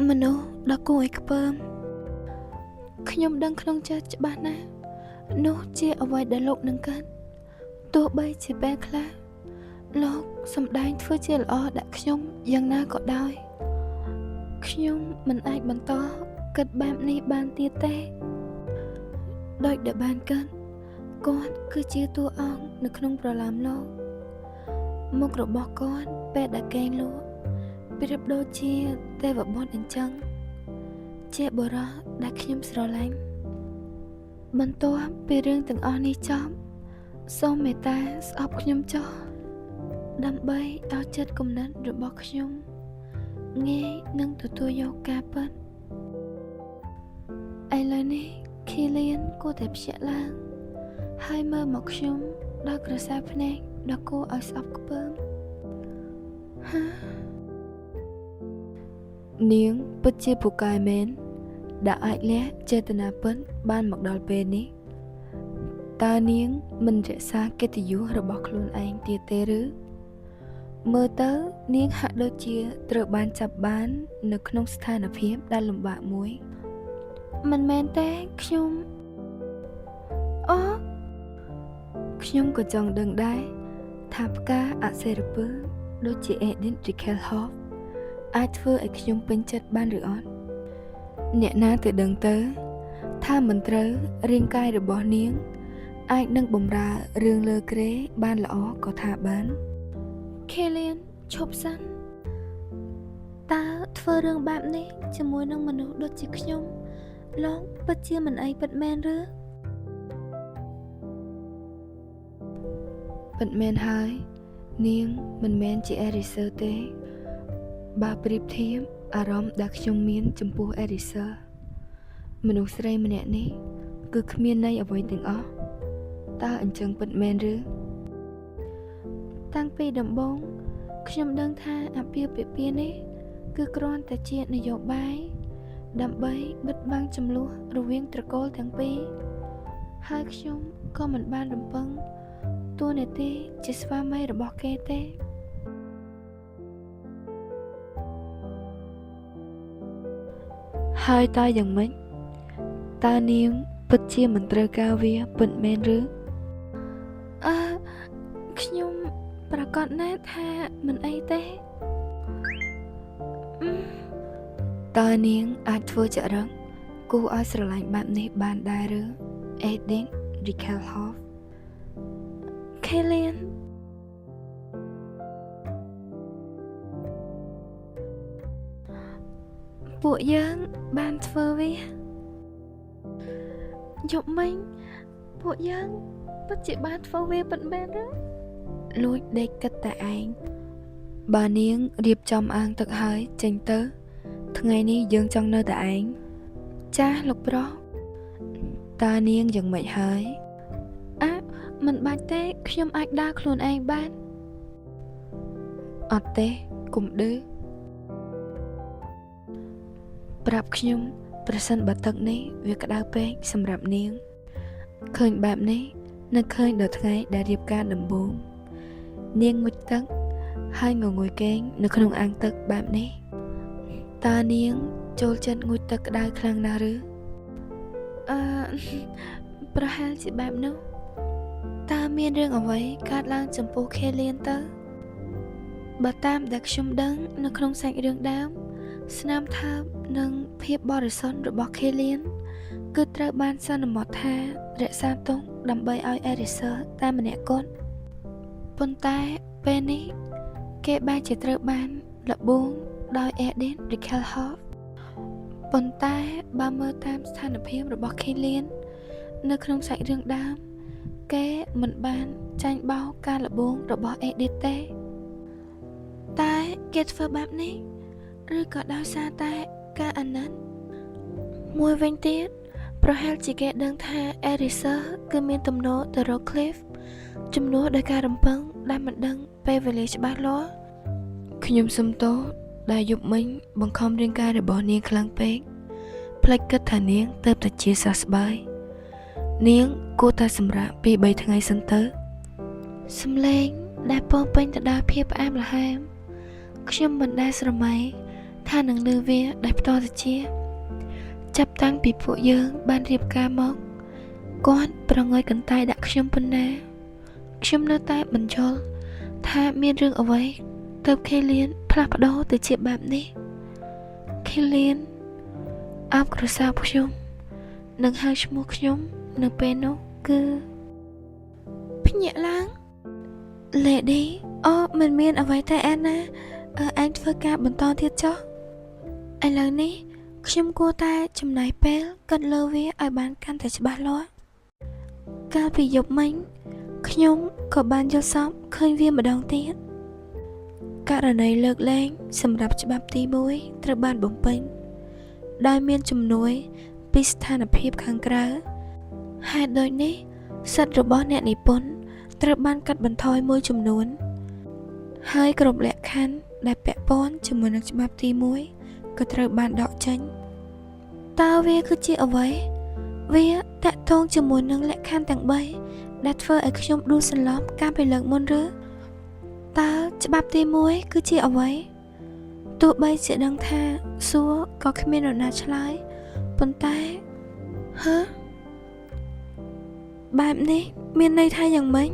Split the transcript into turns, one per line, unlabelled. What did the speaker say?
មនុស្សដ៏គួរឲ្យខ្ពើមខ្ញុំដឹងក្នុងចិត្តច្បាស់ណាស់នោះជាអ្វីដែលលោកនឹងកើតទោះបីជាពេលខ្លះលោកសម្ដែងធ្វើជាល្អដាក់ខ្ញុំយ៉ាងណាក៏ដោយខ្ញុំមិនអាចបន្តគិតបែបនេះបានទៀតទេដោយដែលបានកើតគាត់គឺជាតួអង្គនៅក្នុងប្រឡោមលោកមុខរបស់គាត់ពេលដែលកេងលក់ប្រៀបដូចជាទេវបុត្រអញ្ចឹងជាបុរសដែលខ្ញុំស្រឡាញ់បន្ទាប់ពីរឿងទាំងអស់នេះចប់សូមមេត្តាស្អប់ខ្ញុំចុះដើម្បីឲ្យចិត្តគំនិតរបស់ខ្ញុំងាយនឹងទទួលយកការពិតឥឡូវនេះខីលៀនគួរតែភ្ញាក់ឡើងហើយមើលមកខ្ញុំដោយក្រសែភ្នែកដ៏គួរឲ្យស្អប់ខ្ពើមនាងពិតជាពូកែមែនដែលអាចលះចេតនាពិតបានមកដល់ពេលនេះតើនាងមិនរក្សាកិត្តិយសរបស់ខ្លួនឯងទៀតទេឬមើលទៅនាងហាក់ដូចជាត្រូវបានចាប់បាននៅក្នុងស្ថានភាពដែលលំបាកមួយមិនមែនទេខ្ញុំក៏ចង់ដឹងដែរថាផ្កាអសេរពើដូចជា Edith Rickelhoff អាចធ្វើឲ្យខ្ញុំពេញចិត្តបានឬអត់អ្នកណាទៅដឹងទៅថាមិនត្រូវរាងកាយរបស់នាងអាចនឹងបំរើរឿងលើក្រេបានល្អក៏ថាបានខេលៀនឈប់សិនតើធ្វើរឿងបែបនេះជាមួយនឹងមនុស្សដូចជាខ្ញុំលោកពិតជាមិនអីពិតមែនឬពិតមែនហើយនាងមិនមែនជាអេរីសឺទេបើប្រៀបធៀបអារម្មណ៍ដែលខ្ញុំមានចំពោះអេរីសឺមនុស្សស្រីម្នាក់នេះគឺគ្មានន័យអ្វីទាំងអស់តើអញ្ចឹងពិតមែនឬតាំងពីដំបូងខ្ញុំដឹងថាអាពាហ៍ពិពាហ៍នេះគឺគ្រាន់តែជានយោបាយដើម្បីបិទបាំងចំនួនរវាងត្រកូលទាំងពីរហើយខ្ញុំក៏មិនបានរំពឹងតួនាទីជាស្វាមីរបស់គេទេហើយតើយ៉ាងម៉េចតើនាងពិតជាមិនត្រូវការវាពិតមែនឬខ្ញុំប្រកាសណាស់ថាមិនអីទេតើនាងអាចធ្វើចរិតគួរឲ្យស្រឡាញ់បែបនេះបានដែរឬ Edith Rickelhoff ខេលៀនពួកយើងបានធ្វើវាយប់មិញពួកយើងពិតជាបានធ្វើវាពិតមែនទេលួចដេកគិតតែឯងបើនាងរៀបចំអាងទឹកហើយចេញទៅថ្ងៃនេះយើងចង់នៅតែឯងចាស់លោកប្រុសតើនាងយ៉ាងម៉េចហើយមិនបាច់ទេខ្ញុំអាចដើរខ្លួនឯងបានអត់ទេកុំឌឺប្រាប់ខ្ញុំប្រសិនបើទឹកនេះវាក្តៅពេកសម្រាប់នាងឃើញបែបនេះនៅឃើញដល់ថ្ងៃដែលរៀបការដំបូងនាងងុចទឹកហើយងងុយគេងនៅក្នុងអាងទឹកបែបនេះតើនាងចូលចិត្តងូតទឹកក្តៅខ្លាំងណាស់ឬប្រហែលជាបែបនោះតើមានរឿងអ្វីកើតឡើងចំពោះខេលៀនទៅបើតាមដែលខ្ញុំដឹងនៅក្នុងសាច់រឿងដើមស្នាមថើបនិងភាពបរិសុទ្ធរបស់ខេលៀនគឺត្រូវបានសន្មតថារក្សាទុកដើម្បីឲ្យអេរីសឺតែម្នាក់គត់ប៉ុន្តែពេលនេះគេបែរជាត្រូវបានលបួងដោយ Edith Rickelhoff ប៉ុន្តែបើមើលតាមស្ថានភាពរបស់ខេលៀននៅក្នុងសាច់រឿងដើមគេមិនបានចាញ់បោកការលបួងរបស់ Edith ទេតែគេធ្វើបែបនេះឬក៏ដោយសារតែការអាណិតមួយវិញទៀតប្រហែលជាគេដឹងថា Erisa គឺមានទំនោរទៅរក Cliff ជំនួសដោយការរំពឹងដែលមិនដឹងពេលវេលាច្បាស់លាស់ខ្ញុំសុំទោសដែលយប់មិញបង្ខំរាងកាយរបស់នាងខ្លាំងពេកផ្លេចគិតថានាងទៅតែជាសះស្បើយនាងគួរតែសម្រាកពី3ថ្ងៃសិនទៅសំឡេងដែលពោរពេញទៅដោយភាពផ្អែមល្ហែមខ្ញុំមិនដែលស្រមៃ ថានឹងលើវាដែលបន្តទៅជាចាប់តាំងពីពួកយើងបានរៀបការមកគាត់ប្រងើយកន្តែដាក់ខ្ញុំប៉ុណ្ណាខ្ញុំនៅតែបញ្យល់ថាមានរឿងអ្វីទើបខេលៀនផ្លាស់ប្ដូរទៅជាបែបនេះខេលៀនអបក្រសាខ្ញុំនឹងហៅឈ្មោះខ្ញុំនៅពេលនោះគឺភ្ញាក់ឡើង Lady អូមិនមានអ្វីតែអានណាអញធ្វើការបន្តទៀតចុះឥឡូវនេះខ្ញុំគួរតែចំណាយពេលគិតលើវាឲ្យបានកាន់តែច្បាស់លាស់កាលពីយប់មិញខ្ញុំក៏បានយល់សប្តិឃើញវាម្ដងទៀតករណីលើកលែងសម្រាប់ច្បាប់ទី1ត្រូវបានបំពេញដោយមានជំនួយពីស្ថានភាពខាងក្រៅហេតុដូចនេះសិទ្ធិរបស់អ្នកនិពន្ធត្រូវបានកាត់បន្ថយមួយចំនួនហើយគ្រប់លក្ខខណ្ឌដែលពាក់ព័ន្ធជាមួយនឹងច្បាប់ទី1ក៏ត្រូវបានដកចេញតើវាគឺជាអ្វីវាតាក់ទងជាមួយនឹងលក្ខខណ្ឌទាំង3ដែលធ្វើឲ្យខ្ញុំដួលសន្លប់កាលពីលើកមុនឬតើច្បាប់ទី1គឺជាអ្វីទោះបីជាដឹងថាសួរក៏គ្មាននរណាឆ្លើយប៉ុន្តែហ៎បែបនេះមានន័យថាយ៉ាងម៉េច